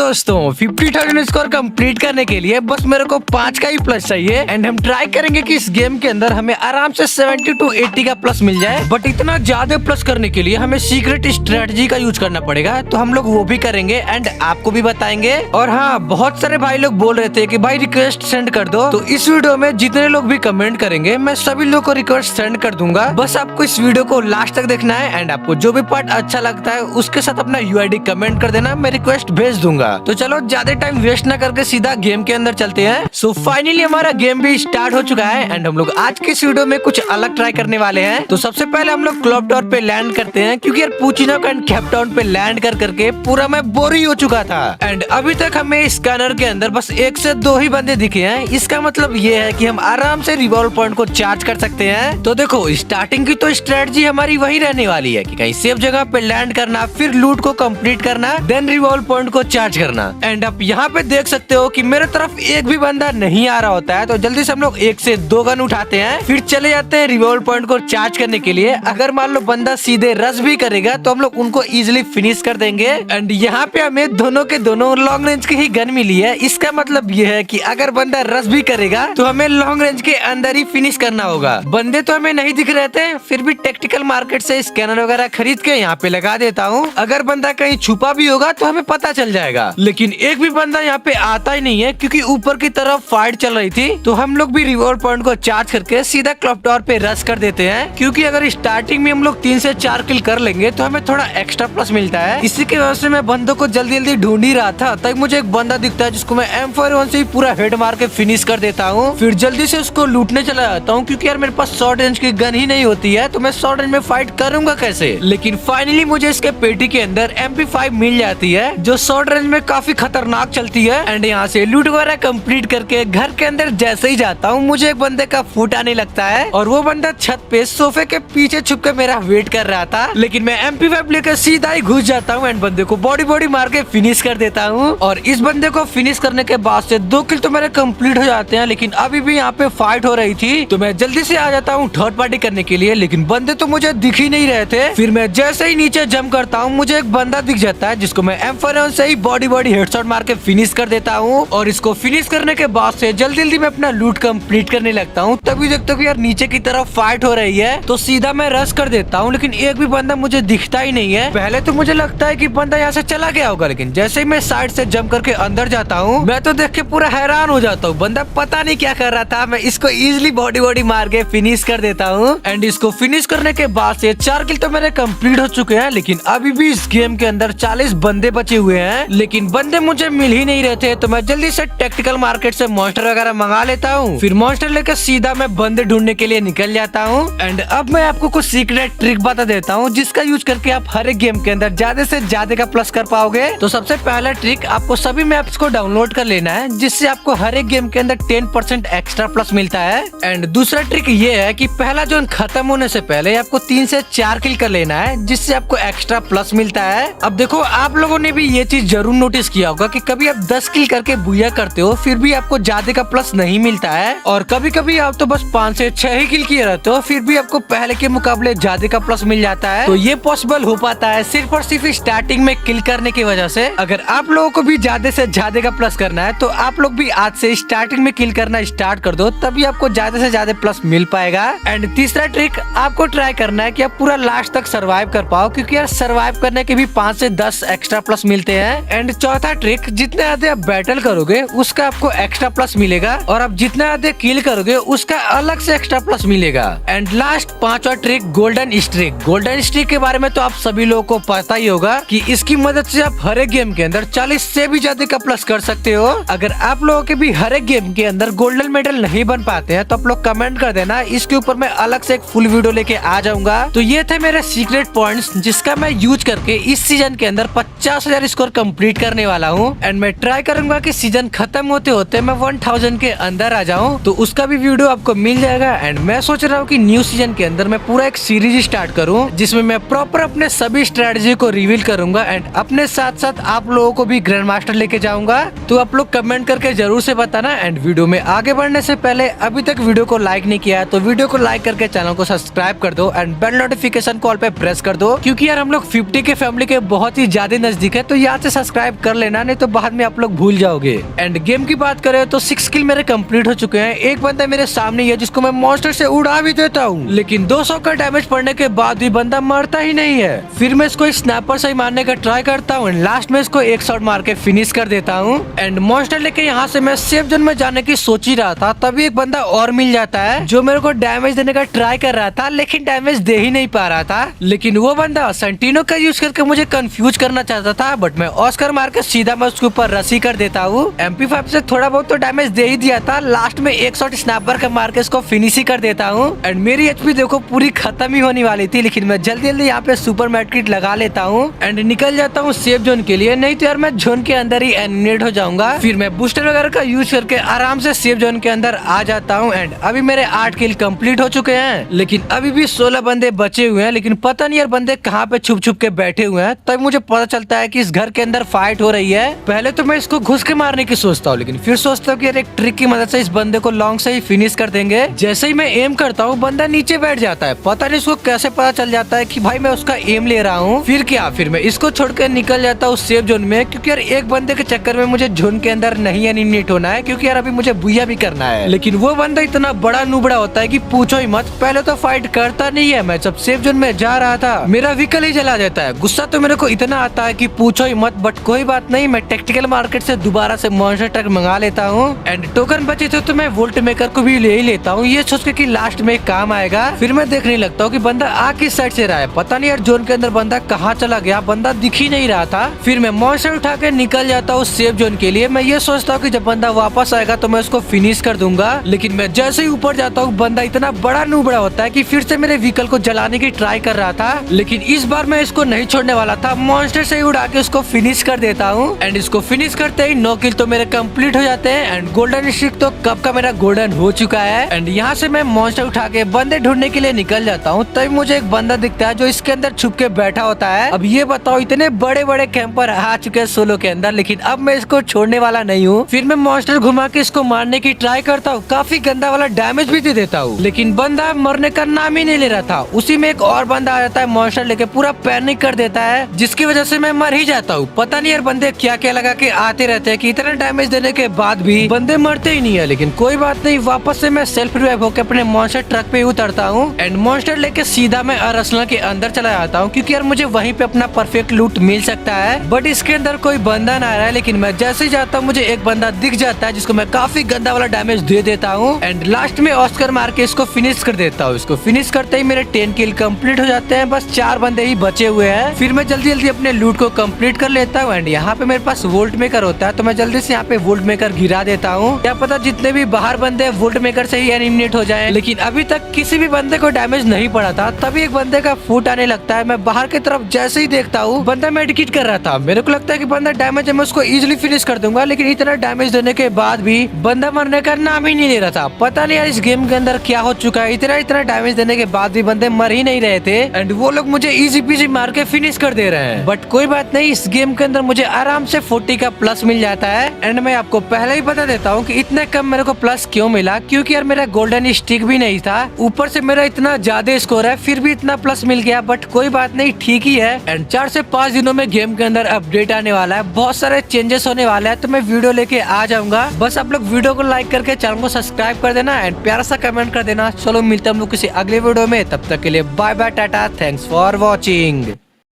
दोस्तों 50,000 score complete करने के लिए बस मेरे को 5 का ही प्लस चाहिए एंड हम ट्राई करेंगे कि इस गेम के अंदर हमें आराम से 70 to 80 का प्लस मिल जाए। बट इतना ज्यादा प्लस करने के लिए हमें सीक्रेट स्ट्रेटजी का यूज करना पड़ेगा, तो हम लोग वो भी करेंगे एंड आपको भी बताएंगे। और हाँ, बहुत सारे भाई लोग बोल रहे थे कि भाई रिक्वेस्ट सेंड कर दो, तो इस वीडियो में जितने लोग भी कमेंट करेंगे मैं सभी लोग को रिक्वेस्ट सेंड कर दूंगा। बस आपको इस वीडियो को लास्ट तक देखना है एंड आपको जो भी पार्ट अच्छा लगता है उसके साथ अपना यूआईडी कमेंट कर देना, मैं रिक्वेस्ट भेज दूंगा। तो चलो ज्यादा टाइम वेस्ट ना करके सीधा गेम के अंदर चलते हैं। सो फाइनली हमारा गेम भी स्टार्ट हो चुका है एंड हम लोग आज के इस वीडियो में कुछ अलग ट्राई करने वाले हैं। तो सबसे पहले हम लोग क्लॉक टावर पे लैंड करते हैं, क्योंकि यार पूचिनो एंड केप टाउन पे लैंड कर करके पूरा मैं बोर ही हो चुका था एंड अभी तक हमें स्कैनर के अंदर बस 1 से 2 ही बंदे दिखे हैं। इसका मतलब ये है कि हम आराम से रिवॉल्व पॉइंट को चार्ज कर सकते हैं। तो देखो स्टार्टिंग की तो स्ट्रेटजी हमारी वही रहने वाली है कि कहीं सेफ जगह पे लैंड करना, फिर लूट को कंप्लीट करना, देन रिवॉल्व पॉइंट को चार्ज करना। एंड आप यहाँ पे देख सकते हो कि मेरे तरफ एक भी बंदा नहीं आ रहा होता है, तो जल्दी से हम लोग 1 से 2 गन उठाते हैं, फिर चले जाते हैं रिवॉल्व पॉइंट को चार्ज करने के लिए। अगर मान लो बंदा सीधे रश भी करेगा तो हम लोग उनको इजिली फिनिश कर देंगे। एंड यहाँ पे हमें दोनों के दोनों लॉन्ग रेंज की ही गन मिली है। इसका मतलब ये है कि अगर बंदा रश भी करेगा तो हमें लॉन्ग रेंज के अंदर ही फिनिश करना होगा। बंदे तो हमें नहीं दिख रहे थे, फिर भी टेक्टिकल मार्केट से स्कैनर वगैरह खरीद के यहाँ पे लगा देता हूँ। अगर बंदा कहीं छुपा भी होगा तो हमें पता चल जाएगा। लेकिन एक भी बंदा यहाँ पे आता ही नहीं है, क्योंकि ऊपर की तरफ फाइट चल रही थी। तो हम लोग भी रिवॉल्व पॉइंट को चार्ज करके सीधा क्लॉक टावर पे रश कर देते हैं, क्योंकि अगर स्टार्टिंग में हम लोग 3 से 4 किल कर लेंगे तो हमें थोड़ा एक्स्ट्रा प्लस मिलता है। इसी की वजह से मैं बंदों को जल्दी जल्दी ढूंढ ही रहा था, तब मुझे एक बंदा दिखता है जिसको मैं M4A1 से ही पूरा हेड मार के फिनिश कर देता हूँ। फिर जल्दी से उसको लूटने चला जाता हूँ, क्योंकि यार मेरे पास शॉर्ट रेंज की गन ही नहीं होती है, तो मैं शॉर्ट रेंज में फाइट करूंगा कैसे। लेकिन फाइनली मुझे इसके पेटी के अंदर MP5 मिल जाती है, जो शॉर्ट रेंज में काफी खतरनाक चलती है। एंड यहाँ से लूट वगैरह कंप्लीट करके घर के अंदर जैसे ही जाता हूँ, मुझे एक बंदे का फुट आने लगता है और वो बंदा छत पे सोफे के पीछे छुप के मेरा वेट कर रहा था। लेकिन मैं MP5 लेकर सीधा ही घुस जाता हूँ एंड बंदे को बॉडी मार के फिनिश कर देता हूँ। और इस बंदे को फिनिश करने के बाद से 2 किल तो मेरे कंप्लीट हो जाते हैं। लेकिन अभी भी यहाँ पे फाइट हो रही थी, तो मैं जल्दी से आ जाता हूँ थर्ड पार्टी करने के लिए, लेकिन बंदे तो मुझे दिख ही नहीं रहे थे। फिर मैं जैसे ही नीचे जंप करता हूँ, मुझे एक बंदा दिख जाता है जिसको मैं M4A1 से ही बॉडी हेडशॉट मार के फिनिश कर देता हूँ। और इसको फिनिश करने के बाद से जल्दी मैं अपना लूट कंप्लीट करने लगता हूँ। तभी देखता हूँ यार नीचे की तरफ फाइट हो रही है, तो सीधा मैं रश कर देता हूँ, लेकिन एक भी बंदा मुझे दिखता ही नहीं है। पहले तो मुझे लगता है कि बंदा यहाँ से चला गया होगा, लेकिन जैसे ही मैं साइड से जंप करके अंदर जाता हूँ, मैं तो देख के पूरा हैरान हो जाता हूँ। बंदा पता नहीं क्या कर रहा था, मैं इसको इजिली बॉडी मार के फिनिश कर देता हूँ। एंड इसको फिनिश करने के बाद से 4 किल तो मेरे कंप्लीट हो चुके हैं। लेकिन अभी भी इस गेम के अंदर 40 बंदे बचे हुए हैं, लेकिन बंदे मुझे मिल ही नहीं रहे थे। तो मैं जल्दी से टेक्टिकल मार्केट से मॉन्स्टर वगैरह मंगा लेता हूँ, फिर मॉन्स्टर लेकर सीधा मैं बंदे ढूंढने के लिए निकल जाता हूँ। एंड अब मैं आपको कुछ सीक्रेट ट्रिक बता देता हूँ, जिसका यूज करके आप हर एक गेम के अंदर ज्यादा से ज्यादा का प्लस कर पाओगे। तो सबसे पहला ट्रिक, आपको सभी मैप्स को डाउनलोड कर लेना है, जिससे आपको हर एक गेम के अंदर 10% एक्स्ट्रा प्लस मिलता है। एंड दूसरा ट्रिक ये है कि पहला जोन खत्म होने से पहले आपको 3 से 4 किल कर लेना है, जिससे आपको एक्स्ट्रा प्लस मिलता है। अब देखो आप लोगों ने भी ये चीज जरूर नोटिस किया होगा कि कभी आप 10 किल करके बुया करते हो, फिर भी आपको ज्यादा का प्लस नहीं मिलता है। और कभी कभी आप तो बस 5 से 6 ही किल किए रहते हो, फिर भी आपको पहले के मुकाबले ज्यादा का प्लस मिल जाता है। तो ये पॉसिबल हो पाता है सिर्फ और सिर्फ स्टार्टिंग में किल करने की वजह से। अगर आप लोगों को भी ज्यादा से ज्यादा का प्लस करना है, तो आप लोग भी आज से स्टार्टिंग में किल करना स्टार्ट कर दो, तभी आपको ज्यादा से ज्यादा प्लस मिल पाएगा। एंड तीसरा ट्रिक, आपको ट्राई करना है कि आप पूरा लास्ट तक सर्वाइव कर पाओ, क्योंकि यार सर्वाइव करने के भी 5 से 10 एक्स्ट्रा प्लस मिलते हैं। एंड चौथा ट्रिक, जितने ज्यादा आप बैटल करोगे उसका आपको एक्स्ट्रा प्लस मिलेगा, और आप जितना ज्यादा किल करोगे उसका अलग से एक्स्ट्रा प्लस मिलेगा। एंड लास्ट 5वां trick, golden streak. Golden streak के बारे में तो आप सभी लोगों को पता ही होगा कि इसकी मदद से आप हर एक गेम के अंदर 40 से भी ज्यादा का प्लस कर सकते हो। अगर आप लोगों के भी हर एक गेम के अंदर गोल्डन मेडल नहीं बन पाते हैं, तो आप लोग कमेंट कर देना, इसके ऊपर मैं अलग से एक फुल वीडियो लेके आ जाऊंगा। तो ये थे मेरे सीक्रेट पॉइंट्स, जिसका मैं यूज करके इस सीजन के अंदर 50,000 स्कोर कंप्लीट करने वाला हूँ। एंड मैं ट्राई करूंगा कि सीजन खत्म होते होते मैं 1000 के अंदर आ जाऊँ, तो उसका भी वीडियो आपको मिल जाएगा। एंड मैं सोच रहा हूँ कि न्यू सीजन के अंदर मैं पूरा एक सीरीज स्टार्ट करूँ, जिसमें मैं प्रॉपर अपने सभी स्ट्रेटजी को रिवील करूंगा एंड अपने साथ साथ आप लोगों को भी ग्रैंड मास्टर लेके जाऊंगा। तो आप लोग कमेंट करके जरूर से बताना। एंड वीडियो में आगे बढ़ने से पहले अभी तक वीडियो को लाइक नहीं किया है, तो वीडियो को लाइक करके चैनल को सब्सक्राइब कर दो एंड बेल नोटिफिकेशन कॉल पे प्रेस कर दो, क्योंकि यार हम लोग 50 के फैमिली के बहुत ही ज्यादा नजदीक है। तो यहाँ से सब्सक्राइब सब्सक्राइब कर लेना, नहीं तो बाद में आप लोग भूल जाओगे। एंड गेम की बात करें तो 6 किल मेरे कंप्लीट हो चुके हैं। एक बंदा मेरे सामने ही है जिसको मैं मॉन्स्टर से उड़ा भी देता हूँ, लेकिन 200 का डैमेज पड़ने के बाद भी बंदा मरता ही नहीं है। फिर मैं इसको स्नैपर से ही मारने का ट्राई करता हूँ, लास्ट में इसको एक शॉट मार के फिनिश कर देता हूँ। एंड मॉन्स्टर लेके यहाँ से मैं सेफ जोन में जाने की सोच ही रहा था, तभी एक बंदा और मिल जाता है जो मेरे को डैमेज देने का ट्राई कर रहा था, लेकिन डैमेज दे ही नहीं पा रहा था। लेकिन वो बंदा सेंटिनो का यूज करके मुझे कंफ्यूज करना चाहता था, बट मैं ऑस्कर मार के सीधा मैं उसके ऊपर रसी कर देता हूँ। MP5 से थोड़ा बहुत तो डैमेज दे ही दिया था, लास्ट में एक शॉट स्नैपर का मार के इसको फिनिश ही कर देता हूँ। एंड मेरी HP देखो पूरी खत्म ही होने वाली थी, लेकिन मैं जल्दी जल्दी यहाँ पे सुपर मेडकिट लगा लेता हूँ एंड निकल जाता हूँ सेफ जोन के लिए, नहीं तो यार मैं जोन के अंदर ही एलिमिनेट हो जाऊंगा। फिर मैं बूस्टर वगैरह का यूज करके आराम से सेफ जोन के अंदर आ जाता हूँ। एंड अभी मेरे 8 किल कंप्लीट हो चुके हैं, लेकिन अभी भी 16 बंदे बचे हुए हैं। लेकिन पता नहीं यार बंदे कहाँ पे छुप छुप के बैठे हुए हैं। तब मुझे पता चलता है कि इस घर के अंदर फाइट हो रही है। पहले तो मैं इसको घुस के मारने की सोचता हूँ, लेकिन फिर सोचता हूँ कि यार एक ट्रिक की मदद से इस बंदे को लॉन्ग से ही फिनिश कर देंगे। जैसे ही मैं एम करता हूँ बंदा नीचे बैठ जाता है, पता नहीं इसको कैसे पता चल जाता है कि भाई मैं उसका एम ले रहा हूँ। फिर मैं इसको छोड़कर निकल जाता हूँ सेफ जोन में, क्योंकि यार एक बंदे के चक्कर में मुझे जोन के अंदर नहीं एलिमिनेट होना है, क्योंकि यार अभी मुझे बुया भी करना है। लेकिन वो बंदा इतना बड़ा नुबड़ा होता है कि पूछो ही मत, पहले तो फाइट करता नहीं है। मैं जब सेफ जोन में जा रहा था मेरा व्हीकल ही जला देता है। गुस्सा तो मेरे को इतना आता है कि पूछो ही मत, बट कोई बात नहीं, मैं टेक्टिकल मार्केट से दोबारा से मॉन्स्टर ट्रक मंगा लेता हूँ। एंड टोकन बचे थे तो मैं वोल्ट मेकर को भी ले ही लेता हूँ, ये सोच के कि लास्ट में काम आएगा। फिर मैं देखने लगता हूँ कि बंदा आ किस साइड से रहा है, पता नहीं यार जोन के अंदर बंदा कहाँ चला गया, बंदा दिख ही नहीं रहा था। फिर मैं मॉन्स्टर उठा के निकल जाता हूँ सेफ जोन के लिए। मैं ये सोचता हूँ कि जब बंदा वापस आएगा तो मैं उसको फिनिश कर दूंगा, लेकिन मैं जैसे ही ऊपर जाता हूँ बंदा इतना बड़ा नुबड़ा होता है कि फिर से मेरे व्हीकल को जलाने की ट्राई कर रहा था। लेकिन इस बार मैं इसको नहीं छोड़ने वाला था, मॉन्स्टर से ही उड़ा के उसको फिनिश कर देता हूँ। एंड इसको फिनिश करते ही 9 किल तो मेरे कंप्लीट हो जाते हैं। एंड गोल्डन स्ट्रिक तो कब का मेरा गोल्डन हो चुका है। एंड यहाँ से मैं मॉन्स्टर उठा के बंदे ढूंढने के लिए निकल जाता हूँ, तभी मुझे एक बंदा दिखता है जो इसके अंदर छुप के बैठा होता है। अब ये बताओ इतने बड़े बड़े कैंपर आ चुके हैं सोलो के अंदर, लेकिन अब मैं इसको छोड़ने वाला नहीं हूँ। फिर मैं मॉन्स्टर घुमा के इसको मारने की ट्राई करता हूँ, काफी गंदा वाला डैमेज भी दे देता हूँ, लेकिन बंदा मरने का नाम ही नहीं ले रहा था। उसी में एक और बंदा आ जाता है मॉन्स्टर लेके, पूरा पैनिक कर देता है, जिसकी वजह से मैं मर ही जाता हूँ। पता नहीं यार बंदे क्या क्या लगा के आते रहते हैं कि इतना डैमेज देने के बाद भी बंदे मरते ही नहीं है। लेकिन कोई बात नहीं, वापस से मैं सेल्फ रिवाइव होकर अपने मॉन्स्टर ट्रक पे उतरता हूँ एंड मॉन्स्टर लेके सीधा मैं अरसला के अंदर चला जाता हूँ, क्योंकि यार मुझे वहीं पे अपना परफेक्ट लूट मिल सकता है। बट इसके अंदर कोई बंदा ना आ रहा है, लेकिन मैं जैसे ही जाता हूँ मुझे एक बंदा दिख जाता है जिसको मैं काफी गंदा वाला डैमेज दे देता हूँ। एंड लास्ट में ऑस्कर मार के इसको फिनिश कर देता हूँ। इसको फिनिश करते ही मेरे 10 किल कंप्लीट हो जाते हैं, बस 4 बंदे ही बचे हुए हैं। फिर मैं जल्दी जल्दी अपने लूट को कंप्लीट कर लेता हूँ। एंड यहाँ पे मेरे पास वोल्ट मेकर होता है, तो मैं जल्दी से यहाँ पे वोल्ट मेकर गिरा देता हूँ। क्या पता जितने भी बाहर बंदे वोल्ट मेकर से ही एलिमिनेट हो जाएं। लेकिन अभी तक किसी भी बंदे को डैमेज नहीं पड़ा था। तभी एक बंदे का फुट आने लगता है, मैं बाहर की तरफ जैसे ही देखता हूँ बंदा मेडिकेट कर रहा था। मेरे को लगता है कि बंदा डैमेज है, मैं उसको इजीली फिनिश कर दूंगा, लेकिन इतना डैमेज देने के बाद भी बंदा मरने का नाम ही नहीं ले रहा था। पता नहीं यार इस गेम के अंदर क्या हो चुका है, इतना डैमेज देने के बाद भी बंदे मर ही नहीं रहे थे। एंड वो लोग मुझे इजी पीजी मार के फिनिश कर दे रहे हैं। बट कोई बात नहीं, इस गेम के अंदर मुझे आराम से 40 का प्लस मिल जाता है। एंड मैं आपको पहले ही बता देता हूँ कि इतने कम मेरे को प्लस क्यों मिला, क्योंकि यार मेरा गोल्डन स्टिक भी नहीं था, ऊपर से मेरा इतना ज्यादा स्कोर है, फिर भी इतना प्लस मिल गया। बट कोई बात नहीं, ठीक ही है। एंड 4 से 5 दिनों में गेम के अंदर अपडेट आने वाला है, बहुत सारे चेंजेस होने वाले हैं, तो मैं वीडियो लेके आ जाऊंगा। बस आप लोग वीडियो को लाइक करके चैनल को सब्सक्राइब कर देना एंड प्यारा सा कमेंट कर देना। चलो मिलते हैं हम लोग किसी अगले वीडियो में, तब तक के लिए bye bye, tata, thanks for watching.